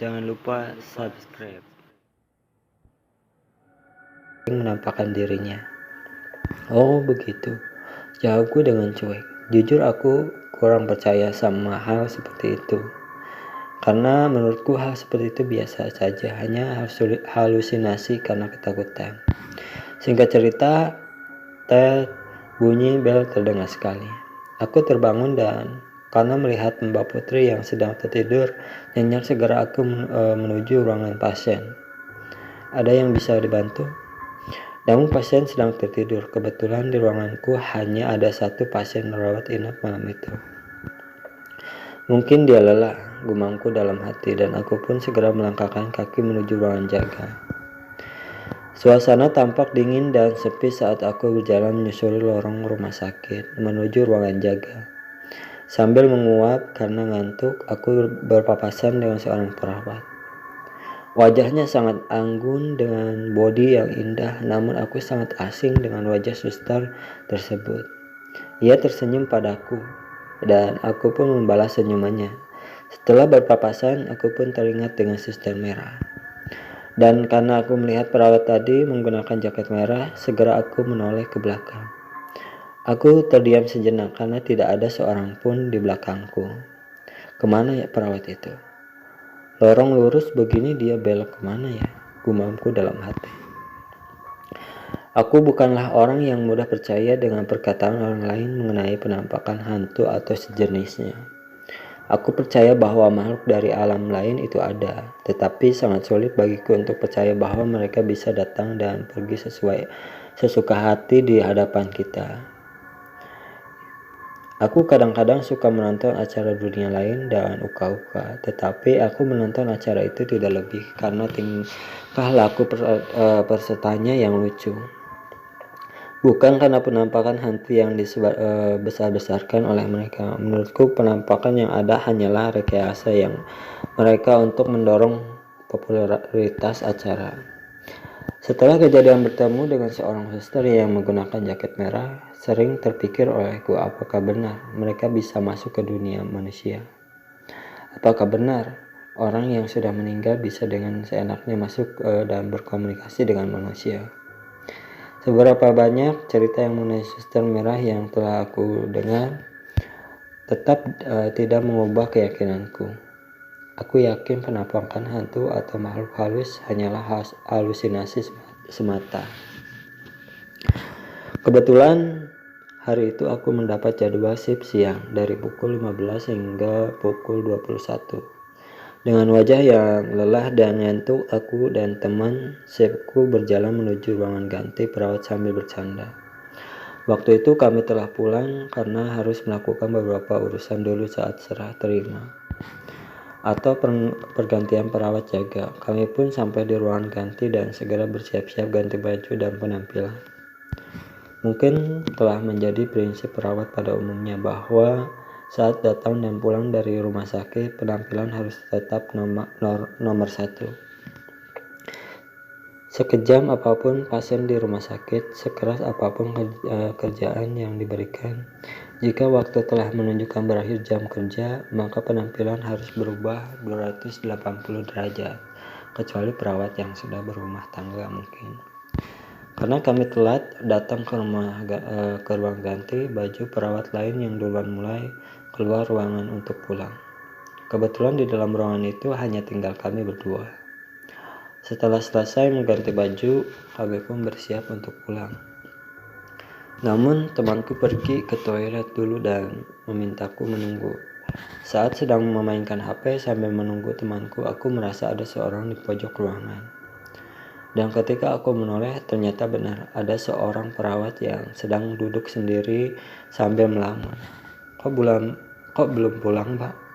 Jangan lupa subscribe. Menampakkan dirinya. Oh begitu, jawabku dengan cuek. Jujur aku kurang percaya sama hal seperti itu. Karena menurutku hal seperti itu biasa saja, hanya halusinasi karena ketakutan. Singkat cerita, bunyi bel terdengar sekali. Aku terbangun dan karena melihat Mbak Putri yang sedang tertidur nyenyak, segera aku menuju ruangan pasien. Ada yang bisa dibantu? Namun pasien sedang tertidur. Kebetulan di ruanganku hanya ada satu pasien merawat inap malam itu. Mungkin dia lelah, gumamku dalam hati, dan aku pun segera melangkahkan kaki menuju ruangan jaga. Suasana tampak dingin dan sepi saat aku berjalan menyusuri lorong rumah sakit menuju ruangan jaga. Sambil menguap karena ngantuk, aku berpapasan dengan seorang perawat. Wajahnya sangat anggun dengan bodi yang indah, namun aku sangat asing dengan wajah suster tersebut. Ia tersenyum padaku, dan aku pun membalas senyumannya. Setelah berpapasan, aku pun teringat dengan suster merah. Dan karena aku melihat perawat tadi menggunakan jaket merah, segera aku menoleh ke belakang. Aku terdiam sejenak karena tidak ada seorang pun di belakangku. Kemana ya perawat itu? Lorong lurus begini, dia belok kemana ya? Gumamku dalam hati. Aku bukanlah orang yang mudah percaya dengan perkataan orang lain mengenai penampakan hantu atau sejenisnya. Aku percaya bahwa makhluk dari alam lain itu ada, tetapi sangat sulit bagiku untuk percaya bahwa mereka bisa datang dan pergi sesuai sesuka hati di hadapan kita. Aku kadang-kadang suka menonton acara dunia lain dan uka-uka, tetapi aku menonton acara itu tidak lebih karena tingkah laku pesertanya yang lucu. Bukan karena penampakan hantu yang besar-besarkan oleh mereka. Menurutku penampakan yang ada hanyalah rekayasa yang mereka untuk mendorong popularitas acara. Setelah kejadian bertemu dengan seorang suster yang menggunakan jaket merah, sering terpikir olehku apakah benar mereka bisa masuk ke dunia manusia. Apakah benar orang yang sudah meninggal bisa dengan seenaknya masuk dan berkomunikasi dengan manusia. Seberapa banyak cerita yang mengenai suster merah yang telah aku dengar tetap tidak mengubah keyakinanku. Aku yakin penampakan hantu atau makhluk halus hanyalah halusinasi semata. Kebetulan hari itu aku mendapat jadwal shift siang dari pukul 15 hingga pukul 21. Dengan wajah yang lelah dan ngantuk, aku dan teman shiftku berjalan menuju ruangan ganti perawat sambil bercanda. Waktu itu kami telah pulang karena harus melakukan beberapa urusan dulu saat serah terima atau pergantian perawat jaga. Kami pun sampai di ruangan ganti dan segera bersiap-siap ganti baju dan penampilan. Mungkin telah menjadi prinsip perawat pada umumnya bahwa saat datang dan pulang dari rumah sakit, penampilan harus tetap nomor satu. Sekejam apapun pasien di rumah sakit, sekeras apapun kerjaan yang diberikan, jika waktu telah menunjukkan berakhir jam kerja, maka penampilan harus berubah 280 derajat, kecuali perawat yang sudah berumah tangga mungkin. Karena kami telat datang ke ruang ganti baju, perawat lain yang duluan mulai keluar ruangan untuk pulang. Kebetulan di dalam ruangan itu hanya tinggal kami berdua. Setelah selesai mengganti baju, kami pun bersiap untuk pulang. Namun temanku pergi ke toilet dulu dan memintaku menunggu. Saat sedang memainkan HP sambil menunggu temanku, aku merasa ada seorang di pojok ruangan. Dan ketika aku menoleh, ternyata benar ada seorang perawat yang sedang duduk sendiri sambil melamun. Kok belum pulang, Pak?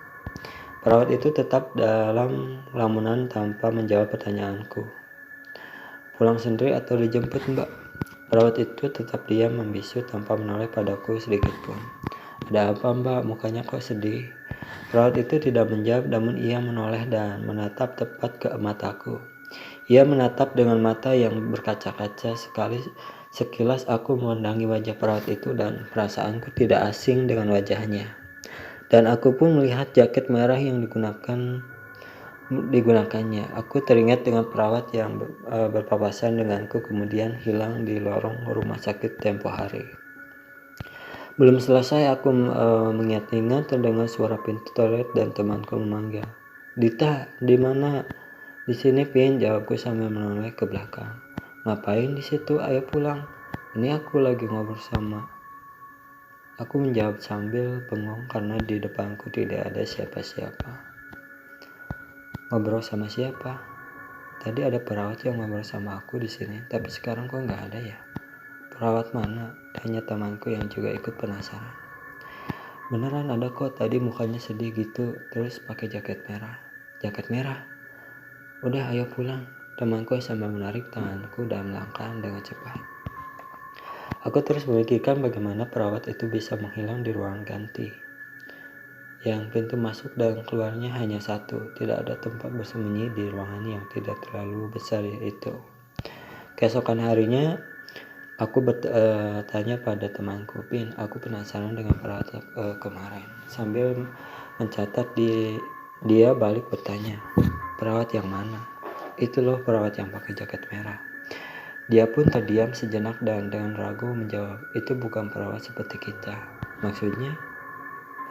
Perawat itu tetap dalam lamunan tanpa menjawab pertanyaanku. Pulang sendiri atau dijemput, Mbak? Perawat itu tetap diam membisu tanpa menoleh padaku sedikit pun. Ada apa, Mbak? Mukanya kok sedih? Perawat itu tidak menjawab, namun ia menoleh dan menatap tepat ke mataku. Ia menatap dengan mata yang berkaca-kaca. Sekilas aku memandangi wajah perawat itu dan perasaanku tidak asing dengan wajahnya. Dan aku pun melihat jaket merah yang digunakan digunakannya. Aku teringat dengan perawat yang berpapasan denganku kemudian hilang di lorong rumah sakit tempo hari. Belum selesai aku mengingat-ingat terdengar suara pintu toilet dan temanku memanggil. "Dita, di mana?" "Di sini, Pin," jawabku sambil menoleh ke belakang. "Ngapain di situ? Ayo pulang. Ini aku lagi ngobrol sama." Aku menjawab sambil bengong karena di depanku tidak ada siapa-siapa. Ngobrol sama siapa? Tadi ada perawat yang ngobrol sama aku di sini, tapi sekarang kok nggak ada ya? Perawat mana? Tanya temanku yang juga ikut penasaran. Beneran ada kok, tadi mukanya sedih gitu, terus pakai jaket merah. Jaket merah? Udah ayo pulang. Temanku sambil menarik tanganku dan melangkah dengan cepat. Aku terus memikirkan bagaimana perawat itu bisa menghilang di ruang ganti, yang pintu masuk dan keluarnya hanya satu. Tidak ada tempat bersembunyi di ruangan yang tidak terlalu besar itu. Keesokan harinya, aku bertanya pada temanku, "Pin, aku penasaran dengan perawat kemarin." Sambil mencatat, dia balik bertanya, "Perawat yang mana?" "Itu loh, perawat yang pakai jaket merah." Dia pun terdiam sejenak dan dengan ragu menjawab, "Itu bukan perawat seperti kita." "Maksudnya?"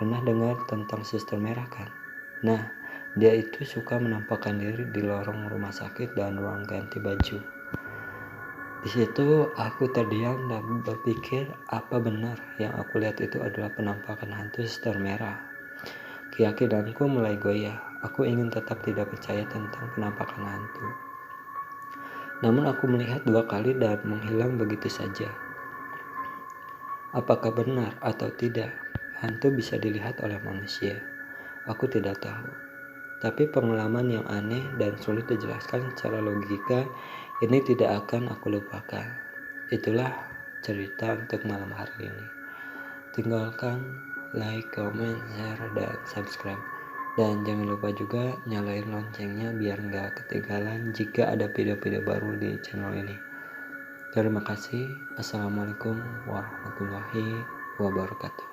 "Pernah dengar tentang suster merah kan? Nah, dia itu suka menampakkan diri di lorong rumah sakit dan ruang ganti baju." Di situ aku terdiam dan berpikir, apa benar yang aku lihat itu adalah penampakan hantu suster merah? Keyakinanku mulai goyah. Aku ingin tetap tidak percaya tentang penampakan hantu. Namun aku melihat 2 kali dan menghilang begitu saja. Apakah benar atau tidak hantu bisa dilihat oleh manusia? Aku tidak tahu. Tapi pengalaman yang aneh dan sulit dijelaskan secara logika ini tidak akan aku lupakan. Itulah cerita untuk malam hari ini. Tinggalkan like, comment, share, dan subscribe. Dan jangan lupa juga nyalain loncengnya biar nggak ketinggalan jika ada video-video baru di channel ini. Terima kasih. Assalamualaikum warahmatullahi wabarakatuh.